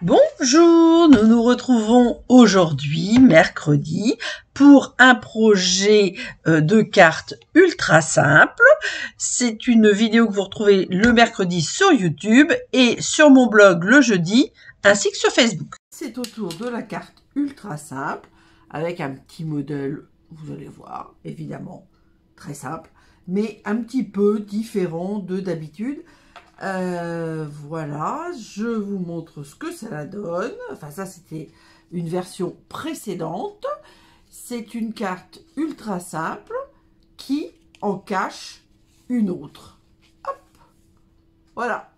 Bonjour, nous nous retrouvons aujourd'hui, mercredi, pour un projet de cartes ultra simple. C'est une vidéo que vous retrouvez le mercredi sur YouTube et sur mon blog le jeudi, ainsi que sur Facebook. C'est autour de la carte ultra simple, avec un petit modèle, vous allez voir, évidemment, très simple, mais un petit peu différent de d'habitude. Voilà, je vous montre ce que ça donne. Enfin, ça, c'était une version précédente. C'est une carte ultra simple qui en cache une autre. Hop, voilà.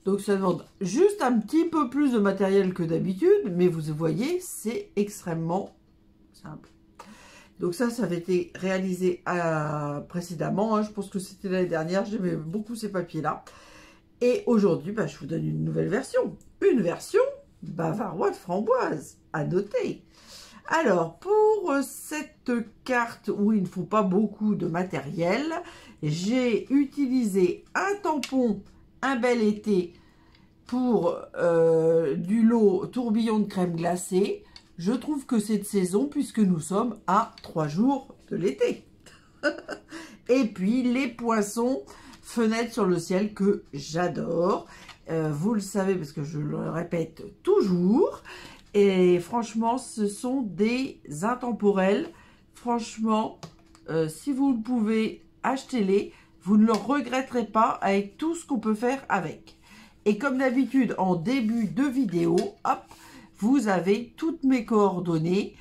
Donc, ça demande juste un petit peu plus de matériel que d'habitude, mais vous voyez, c'est extrêmement simple. Donc ça avait été réalisé précédemment, hein, je pense que c'était l'année dernière, j'aimais beaucoup ces papiers-là. Et aujourd'hui, je vous donne une nouvelle version. Une version bavarois de framboise, à noter. Alors, pour cette carte où il ne faut pas beaucoup de matériel, j'ai utilisé un tampon Un bel été pour du lot tourbillon de crème glacée. Je trouve que c'est de saison puisque nous sommes à 3 jours de l'été. Et puis les poinçons fenêtre sur le ciel que j'adore. Vous le savez parce que je le répète toujours. Et franchement, ce sont des intemporels. Franchement, si vous le pouvez, achetez-les. Vous ne le regretterez pas avec tout ce qu'on peut faire avec. Et comme d'habitude, en début de vidéo, hop, vous avez toutes mes coordonnées.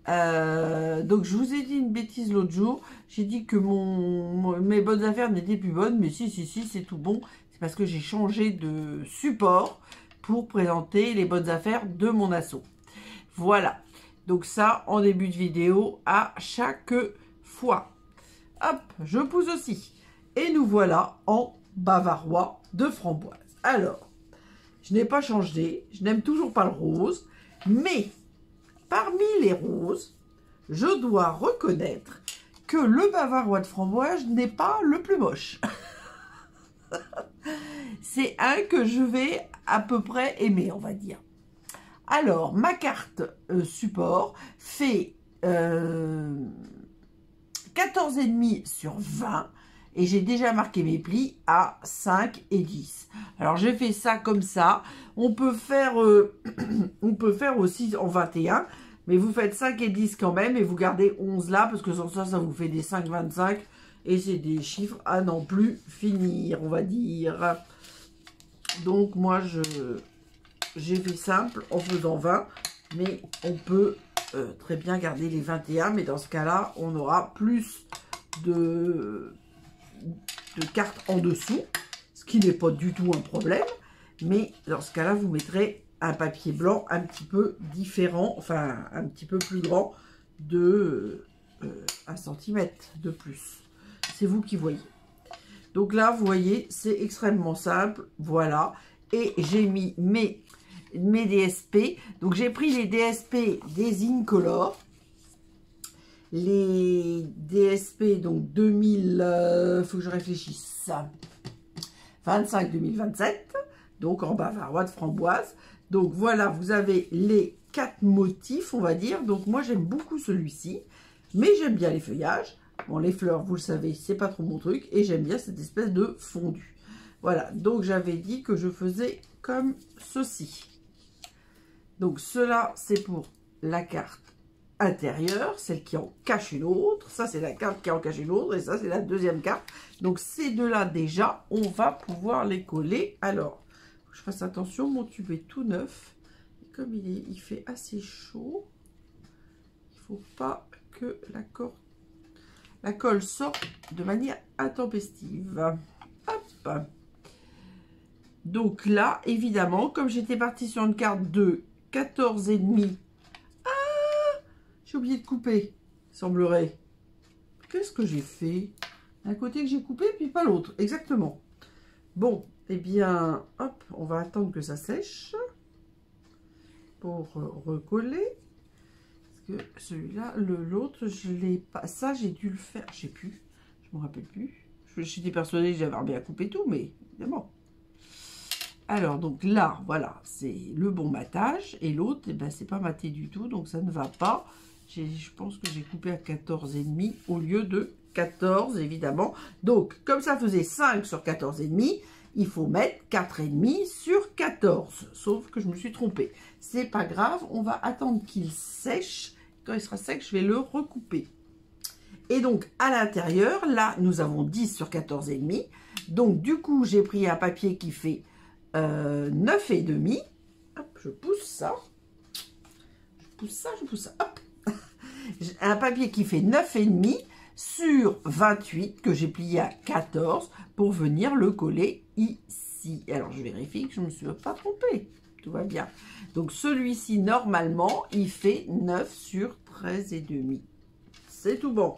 Donc, je vous ai dit une bêtise l'autre jour. J'ai dit que mes bonnes affaires n'étaient plus bonnes. Mais si, c'est tout bon. C'est parce que j'ai changé de support pour présenter les bonnes affaires de mon asso. Voilà. Donc, ça, en début de vidéo, à chaque fois. Hop, je pousse aussi. Et nous voilà en bavarois de framboise. Alors, je n'ai pas changé, je n'aime toujours pas le rose, mais parmi les roses, je dois reconnaître que le bavarois de framboise n'est pas le plus moche. C'est un que je vais à peu près aimer, on va dire. Alors, ma carte support fait 14,5 sur 20. Et j'ai déjà marqué mes plis à 5 et 10. Alors, j'ai fait ça comme ça. On peut faire aussi en 21. Mais vous faites 5 et 10 quand même. Et vous gardez 11 là. Parce que sans ça, ça vous fait des 5, 25. Et c'est des chiffres à n'en plus finir, on va dire. Donc, moi, j'ai fait simple en faisant 20. Mais on peut très bien garder les 21. Mais dans ce cas-là, on aura plus de cartes en dessous, ce qui n'est pas du tout un problème, mais dans ce cas-là, vous mettrez un papier blanc un petit peu différent, enfin un petit peu plus grand de 1 cm de plus. C'est vous qui voyez. Donc là, vous voyez, c'est extrêmement simple, voilà. Et j'ai mis mes DSP. Donc j'ai pris les DSP des Incolor. Les DSP, donc 2000, faut que je réfléchisse, 25-2027, donc en bavarois de framboise. Donc voilà, vous avez les 4 motifs, on va dire. Donc moi, j'aime beaucoup celui-ci, mais j'aime bien les feuillages. Bon, les fleurs, vous le savez, c'est pas trop mon truc. Et j'aime bien cette espèce de fondu. Voilà, donc j'avais dit que je faisais comme ceci. Donc cela, c'est pour la carte intérieure, celle qui en cache une autre. Ça, c'est la carte qui en cache une autre. Et ça, c'est la deuxième carte. Donc, ces deux-là, déjà, on va pouvoir les coller. Alors, faut que je fasse attention. Mon tube est tout neuf. Et comme il fait assez chaud, il ne faut pas que la colle sorte de manière intempestive. Hop. Donc là, évidemment, comme j'étais partie sur une carte de 14,5, j'ai oublié de couper, semblerait. Qu'est-ce que j'ai fait? Un côté que j'ai coupé, puis pas l'autre. Exactement. Bon, eh bien, hop, on va attendre que ça sèche pour recoller. Parce que celui-là, l'autre, je l'ai pas. Ça, j'ai dû le faire. Je sais plus. Je me rappelle plus. J'étais persuadée que j'avais bien coupé tout, mais évidemment. Alors, donc là, voilà, c'est le bon matage. Et l'autre, eh ben, c'est pas maté du tout, donc ça ne va pas. Je pense que j'ai coupé à 14,5 au lieu de 14, évidemment. Donc, comme ça faisait 5 sur 14,5, il faut mettre 4,5 sur 14. Sauf que je me suis trompée. C'est pas grave, on va attendre qu'il sèche. Quand il sera sec, je vais le recouper. Et donc, à l'intérieur, là, nous avons 10 sur 14,5. Donc, du coup, j'ai pris un papier qui fait 9,5. Hop, je pousse ça. Je pousse ça, je pousse ça. Hop. Un papier qui fait 9,5 sur 28 que j'ai plié à 14 pour venir le coller ici. Alors, je vérifie que je ne me suis pas trompée. Tout va bien. Donc, celui-ci, normalement, il fait 9 sur 13,5. C'est tout bon.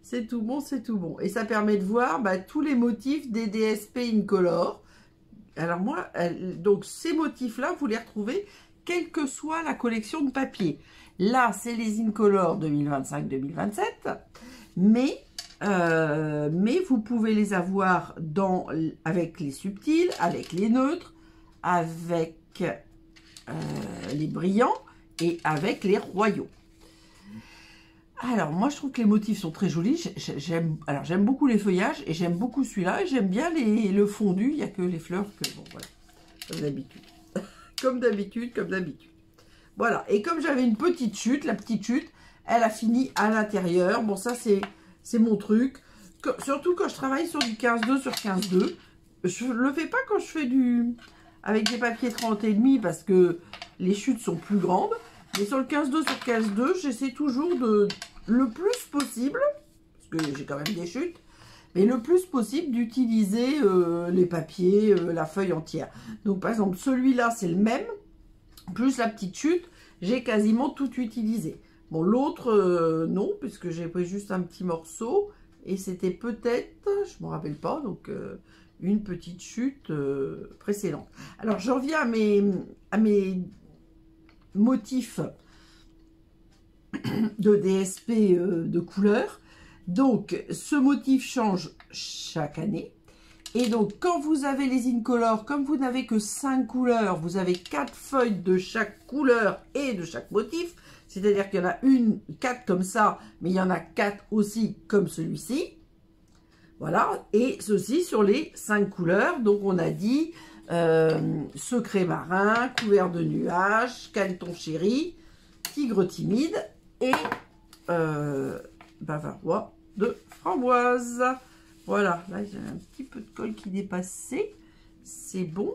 C'est tout bon, c'est tout bon. Et ça permet de voir tous les motifs des DSP Incolor. Alors moi, donc ces motifs-là, vous les retrouvez quelle que soit la collection de papier. Là, c'est les Incolor 2025-2027. Mais vous pouvez les avoir avec les subtils, avec les neutres, avec les brillants et avec les royaux. Alors, moi, je trouve que les motifs sont très jolis. J'aime beaucoup les feuillages et j'aime beaucoup celui-là. Et j'aime bien le fondu. Il n'y a que les fleurs que... Bon, voilà. Comme d'habitude. Comme d'habitude, comme d'habitude. Voilà. Et comme j'avais une petite chute, la petite chute, elle a fini à l'intérieur. Bon, ça, c'est mon truc. Surtout quand je travaille sur du 15-2 sur 15-2. Je le fais pas quand je fais avec des papiers 30,5 parce que les chutes sont plus grandes. Mais sur le 15-2 sur 15-2, j'essaie toujours le plus possible, parce que j'ai quand même des chutes, mais le plus possible d'utiliser les papiers, la feuille entière. Donc par exemple, celui-là, c'est le même, plus la petite chute, j'ai quasiment tout utilisé. Bon, l'autre, non, puisque j'ai pris juste un petit morceau, et c'était peut-être, je ne me rappelle pas, donc une petite chute précédente. Alors, je reviens à mes motifs de DSP de couleur. Donc ce motif change chaque année et donc quand vous avez les Incolor, comme vous n'avez que 5 couleurs, vous avez 4 feuilles de chaque couleur et de chaque motif, c'est à dire qu'il y en a 4 comme ça, mais il y en a 4 aussi comme celui-ci, voilà, et ceci sur les 5 couleurs. Donc on a dit secret marin, couvert de nuages, caneton chéri, tigre timide et bavarois de framboise. Voilà, là j'ai un petit peu de colle qui dépassait, c'est bon.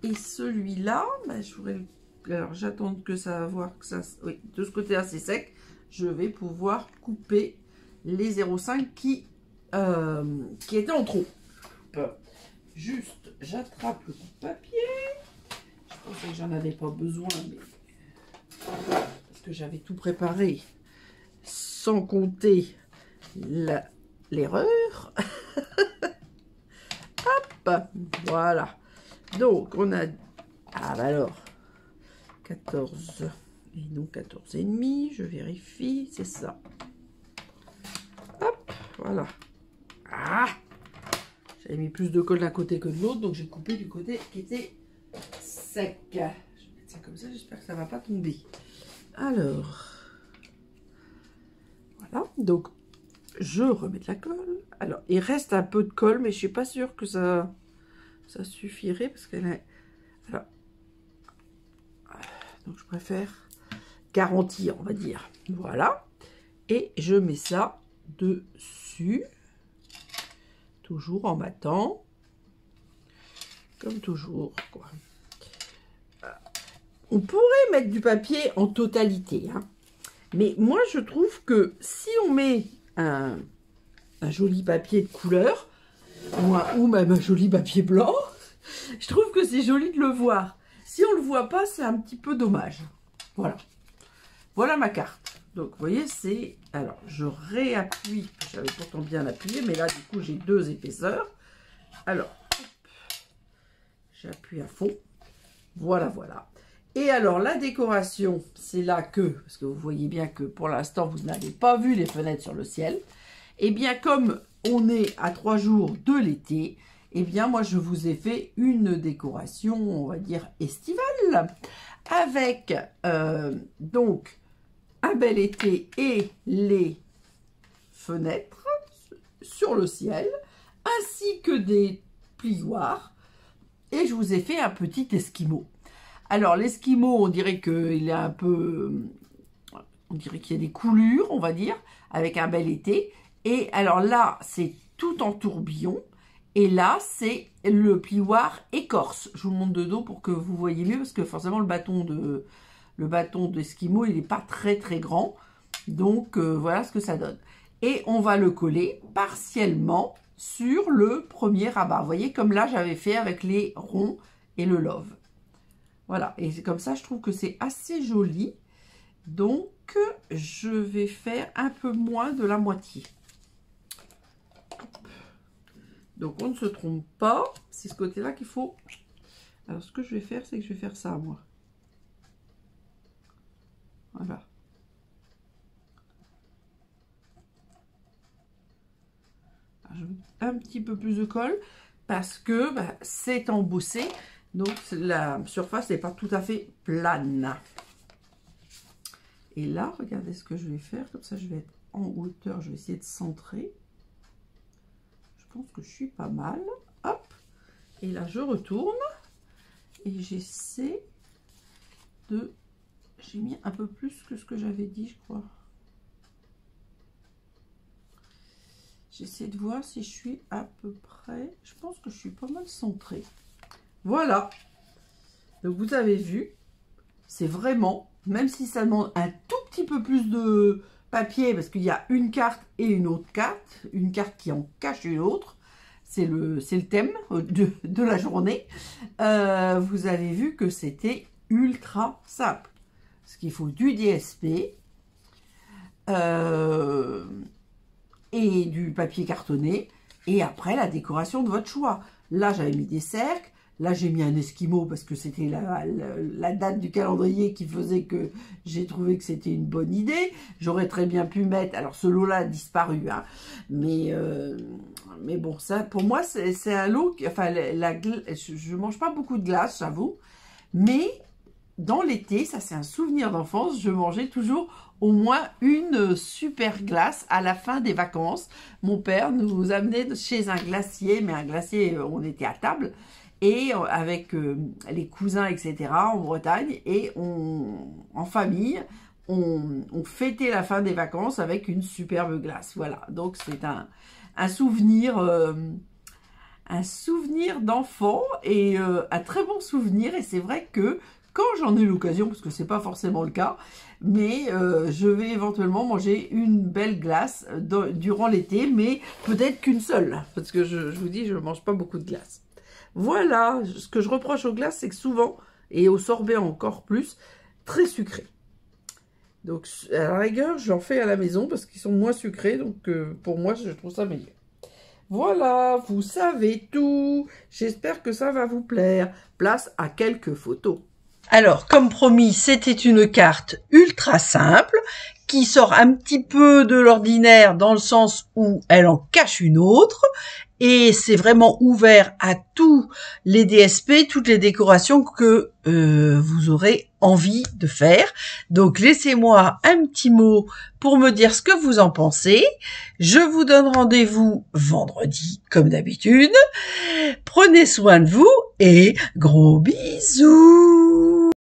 Et celui-là, alors j'attends que ça va voir que ça, oui, de ce côté-là c'est sec. Je vais pouvoir couper les 0,5 qui étaient en trop. Juste, j'attrape le papier. Je pensais que j'en avais pas besoin, mais parce que j'avais tout préparé, sans compter l'erreur. Hop, voilà. Donc, on a... Ah, bah alors, 14 et non 14,5, je vérifie, c'est ça. Hop, voilà. Ah! J'avais mis plus de colle d'un côté que de l'autre, donc j'ai coupé du côté qui était sec. Je vais mettre ça comme ça, j'espère que ça ne va pas tomber. Alors, voilà, donc je remets de la colle. Alors, il reste un peu de colle, mais je ne suis pas sûre que ça suffirait, parce qu'elle est... Alors, donc je préfère garantir, on va dire. Voilà, et je mets ça dessus. Toujours en battant, comme toujours, quoi. On pourrait mettre du papier en totalité, hein. Mais moi je trouve que si on met un joli papier de couleur, ou même un joli papier blanc, je trouve que c'est joli de le voir. Si on ne le voit pas, c'est un petit peu dommage. Voilà. Voilà ma carte. Donc, vous voyez, c'est... Alors, je réappuie. J'avais pourtant bien appuyé, mais là, du coup, j'ai 2 épaisseurs. Alors, j'appuie à fond. Voilà, voilà. Et alors, la décoration, c'est là que... Parce que vous voyez bien que, pour l'instant, vous n'avez pas vu les fenêtres sur le ciel. Eh bien, comme on est à 3 jours de l'été, eh bien moi je vous ai fait une décoration, on va dire estivale, avec donc un bel été et les fenêtres sur le ciel, ainsi que des plioirs, et je vous ai fait un petit esquimau. Alors l'esquimau, on dirait qu'il est un peu, on dirait qu'il y a des coulures, on va dire, avec un bel été, et alors là c'est tout en tourbillon, et là c'est le plioir écorce. Je vous montre de dos pour que vous voyez mieux, parce que forcément le bâton d'esquimau il n'est pas très très grand, donc voilà ce que ça donne. Et on va le coller partiellement sur le premier rabat. Vous voyez, comme là, j'avais fait avec les ronds et le love. Voilà, et c'est comme ça, je trouve que c'est assez joli. Donc, je vais faire un peu moins de la moitié. Donc, on ne se trompe pas. C'est ce côté-là qu'il faut... Alors, ce que je vais faire, c'est que je vais faire ça, moi. Voilà. Un petit peu plus de colle parce que c'est embossé, donc la surface n'est pas tout à fait plane. Et là, regardez ce que je vais faire, comme ça je vais être en hauteur, je vais essayer de centrer. Je pense que je suis pas mal. Hop, et là je retourne et j'essaie de... J'ai mis un peu plus que ce que j'avais dit, je crois. J'essaie de voir si je suis à peu près... Je pense que je suis pas mal centrée. Voilà. Donc, vous avez vu, c'est vraiment, même si ça demande un tout petit peu plus de papier, parce qu'il y a une carte et une autre carte, une carte qui en cache une autre, c'est le thème de la journée, vous avez vu que c'était ultra simple. Parce qu'il faut du DSP, et du papier cartonné, et après la décoration de votre choix. Là j'avais mis des cercles, là j'ai mis un esquimau parce que c'était la date du calendrier qui faisait que j'ai trouvé que c'était une bonne idée. J'aurais très bien pu mettre, alors ce lot là a disparu, hein, mais bon, ça pour moi c'est un lot, enfin je mange pas beaucoup de glace, j'avoue, mais dans l'été, ça c'est un souvenir d'enfance, je mangeais toujours au moins une super glace à la fin des vacances. Mon père nous amenait chez un glacier, mais un glacier, on était à table, et avec les cousins, etc., en Bretagne, et en famille, on fêtait la fin des vacances avec une superbe glace. Voilà, donc c'est un souvenir d'enfant, et un très bon souvenir, et c'est vrai que quand j'en ai l'occasion, parce que c'est pas forcément le cas, mais je vais éventuellement manger une belle glace durant l'été, mais peut-être qu'une seule, parce que je vous dis, je ne mange pas beaucoup de glace. Voilà, ce que je reproche aux glaces, c'est que souvent, et au sorbet encore plus, très sucré. Donc à la rigueur, j'en fais à la maison parce qu'ils sont moins sucrés, donc pour moi, je trouve ça meilleur. Voilà, vous savez tout. J'espère que ça va vous plaire. Place à quelques photos. Alors, comme promis, c'était une carte ultra simple qui sort un petit peu de l'ordinaire dans le sens où elle en cache une autre, et c'est vraiment ouvert à tous les DSP, toutes les décorations que vous aurez envie de faire. Donc laissez-moi un petit mot pour me dire ce que vous en pensez. Je vous donne rendez-vous vendredi comme d'habitude. Prenez soin de vous et gros bisous.